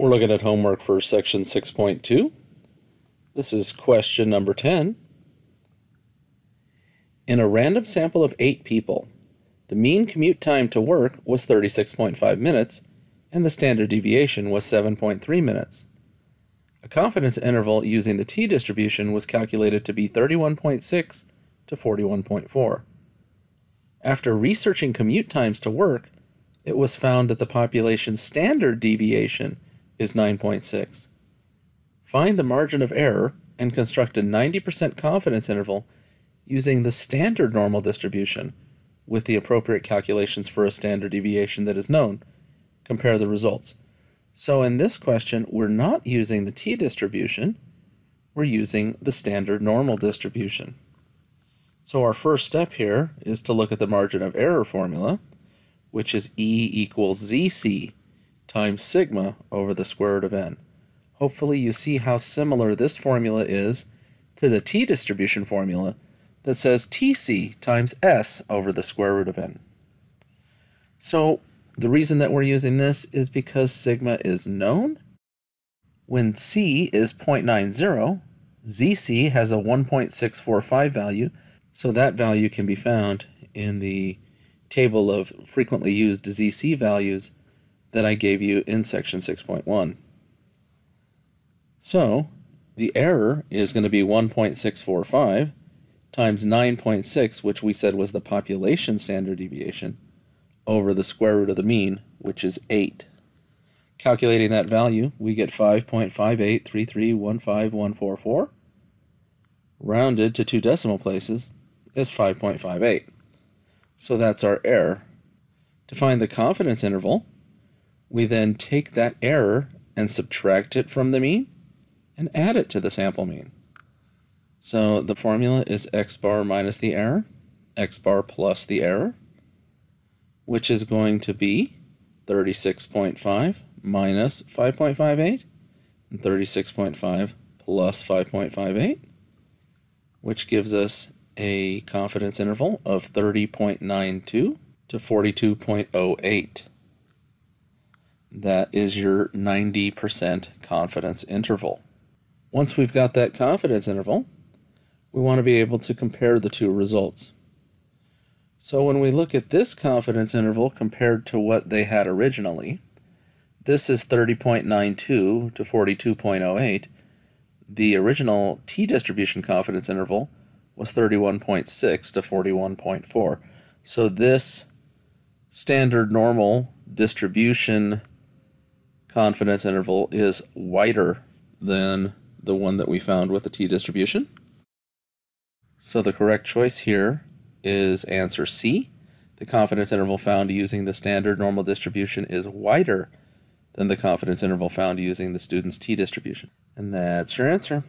We're looking at homework for section 6.2. This is question number 10. In a random sample of 8 people, the mean commute time to work was 36.5 minutes and the standard deviation was 7.3 minutes. A confidence interval using the t-distribution was calculated to be 31.6 to 41.4. After researching commute times to work, it was found that the population's standard deviation is 9.6. Find the margin of error and construct a 90% confidence interval using the standard normal distribution with the appropriate calculations for a standard deviation that is known. Compare the results. So in this question, we're not using the t-distribution, we're using the standard normal distribution. So our first step here is to look at the margin of error formula, which is E equals ZC times sigma over the square root of n. Hopefully you see how similar this formula is to the t-distribution formula that says TC times S over the square root of n. So the reason that we're using this is because sigma is known. When C is 0.90, ZC has a 1.645 value, so that value can be found in the table of frequently used ZC values that I gave you in section 6.1. So the error is going to be 1.645 times 9.6, which we said was the population standard deviation, over the square root of the mean, which is 8. Calculating that value, we get 5.583315144. Rounded to 2 decimal places is 5.58. So that's our error. To find the confidence interval, we then take that error and subtract it from the mean and add it to the sample mean. So the formula is x bar minus the error, x bar plus the error, which is going to be 36.5 minus 5.58 and 36.5 plus 5.58, which gives us a confidence interval of 30.92 to 42.08. That is your 90% confidence interval. Once we've got that confidence interval, we want to be able to compare the two results. So when we look at this confidence interval compared to what they had originally, this is 30.92 to 42.08. The original t-distribution confidence interval was 31.6 to 41.4. So this standard normal distribution confidence interval is wider than the one that we found with the t-distribution. So the correct choice here is answer C. The confidence interval found using the standard normal distribution is wider than the confidence interval found using the student's t-distribution. And that's your answer.